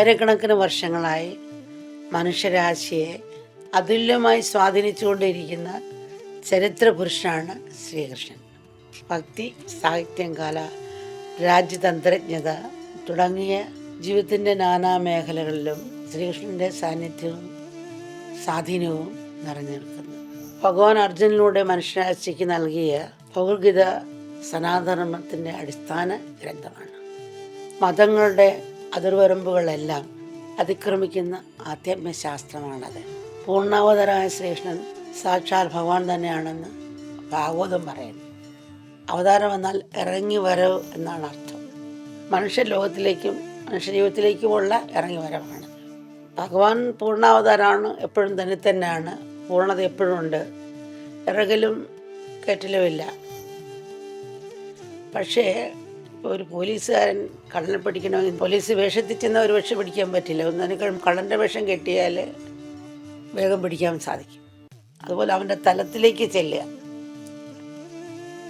ആയിരക്കണക്കിന് വർഷങ്ങളായി മനുഷ്യരാശിയെ അതുല്യമായി സ്വാധീനിച്ചുകൊണ്ടിരിക്കുന്ന ചരിത്ര പുരുഷനാണ് ശ്രീകൃഷ്ണൻ. ഭക്തി, സാഹിത്യം, കല, രാജ്യതന്ത്രജ്ഞത തുടങ്ങിയ ജീവിതത്തിൻ്റെ നാനാ മേഖലകളിലും ശ്രീകൃഷ്ണൻ്റെ സാന്നിധ്യവും സ്വാധീനവും നിറഞ്ഞു നിൽക്കുന്നു. ഭഗവാൻ അർജുനിലൂടെ മനുഷ്യരാശിക്ക് നൽകിയ ഭഗവത്ഗീത സനാതനധർമ്മത്തിൻ്റെ അടിസ്ഥാന ഗ്രന്ഥമാണ്. മതങ്ങളുടെ അതിർവരമ്പുകളെല്ലാം അതിക്രമിക്കുന്ന ആധ്യാത്മശാസ്ത്രമാണത്. പൂർണ്ണാവതാരമായ ശ്രീകൃഷ്ണൻ സാക്ഷാൽ ഭഗവാൻ തന്നെയാണെന്ന് ഭാഗവതം പറയുന്നു. അവതാരം എന്നാൽ ഇറങ്ങി വരവ് എന്നാണ് അർത്ഥം. മനുഷ്യലോകത്തിലേക്കും മനുഷ്യജീവിതത്തിലേക്കുമുള്ള ഇറങ്ങി വരവാണ്. ഭഗവാൻ പൂർണ്ണാവതാരമാണ്, എപ്പോഴും തന്നെ തന്നെയാണ്. പൂർണ്ണത എപ്പോഴും ഉണ്ട്, ഇറകലും കയറ്റലുമില്ല. പക്ഷേ ഒരു പോലീസുകാരൻ കള്ളനെ പിടിക്കണമെങ്കിൽ പോലീസ് വേഷത്തിൽ ചെന്ന ഒരു പക്ഷെ പിടിക്കാൻ പറ്റില്ല. ഒന്നിനേക്കാളും കള്ളൻ്റെ വേഷം കെട്ടിയാൽ വേഗം പിടിക്കാൻ സാധിക്കും. അതുപോലെ അവൻ്റെ തലത്തിലേക്ക് ചെല്ലുക.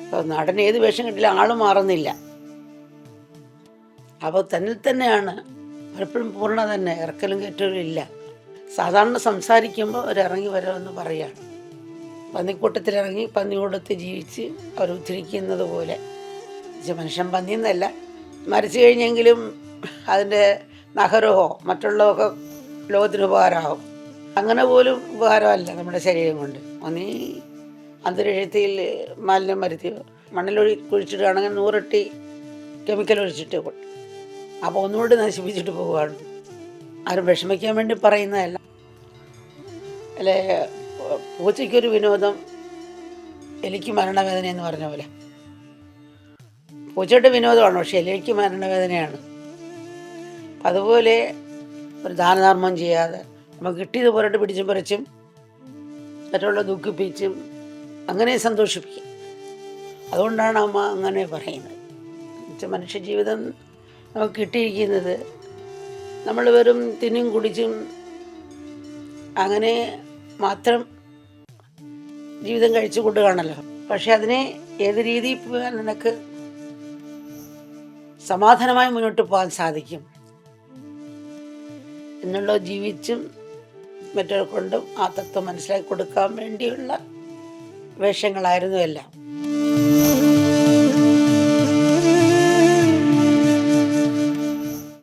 ഇപ്പോൾ നടൻ ഏത് വേഷം കെട്ടില്ല, ആൾ മാറുന്നില്ല. അപ്പോൾ തന്നിൽ തന്നെയാണ് പലപ്പോഴും പൂർണ്ണ തന്നെ, ഇറക്കലും കയറ്റലും ഇല്ല. സാധാരണ സംസാരിക്കുമ്പോൾ ഒരു ഇറങ്ങി വരവെന്ന് പറയുകയാണ്. പന്നിക്കൂട്ടത്തിലിറങ്ങി പന്നിക്കൂട്ടത്തിൽ ജീവിച്ച് അവർ ഉദ്ധരിക്കുന്നത് പോലെ. മനുഷ്യൻ പന്നിയെന്നല്ല, മരിച്ചു കഴിഞ്ഞെങ്കിലും അതിൻ്റെ നഖരമോ മറ്റുള്ളതൊക്കെ ലോകത്തിന് ഉപകാരമാകും. അങ്ങനെ പോലും ഉപകാരമല്ല നമ്മുടെ ശരീരം കൊണ്ട്. ഒന്നീ അന്തരീക്ഷത്തിൽ മാലിന്യം വരുത്തിയോ കുഴിച്ചിടുകയാണെങ്കിൽ 100 ഇരട്ടി കെമിക്കൽ ഒഴിച്ചിട്ട് അപ്പോൾ ഒന്നുകൂടി നശിപ്പിച്ചിട്ട് പോവുകയാണ്. ആരും വിഷമിക്കാൻ വേണ്ടി പറയുന്നതല്ല. അല്ലേ, പൂച്ചയ്ക്കൊരു വിനോദം എലിക്ക് മരണവേദന എന്ന് പറഞ്ഞ പോലെ. പൂച്ചയുടെ വിനോദമാണ്, പക്ഷെ എലിക്ക് മരണവേദനയാണ്. അതുപോലെ ഒരു ദാനധർമ്മം ചെയ്യാതെ നമുക്ക് കിട്ടിയത് പോരാട്ട് പിടിച്ചും പറിച്ചും മറ്റുള്ള ദുഃഖിപ്പിച്ചും അങ്ങനെ സന്തോഷിപ്പിക്കും. അതുകൊണ്ടാണ് അമ്മ അങ്ങനെ പറയുന്നത്. മനുഷ്യജീവിതം നമുക്ക് കിട്ടിയിരിക്കുന്നത് നമ്മൾ വെറും തിന്നും കുടിച്ചും അങ്ങനെ മാത്രം ജീവിതം കഴിച്ചു കൊണ്ടുകാണല്ലോ. പക്ഷെ അതിനെ ഏത് രീതിയിൽ പോയാൽ നിനക്ക് സമാധാനമായി മുന്നോട്ട് പോകാൻ സാധിക്കും എന്നുള്ള ജീവിച്ചും മറ്റൊരു കൊണ്ടും ആ തത്വം മനസ്സിലാക്കി കൊടുക്കാൻ വേണ്ടിയുള്ള വേഷങ്ങളായിരുന്നു എല്ലാം.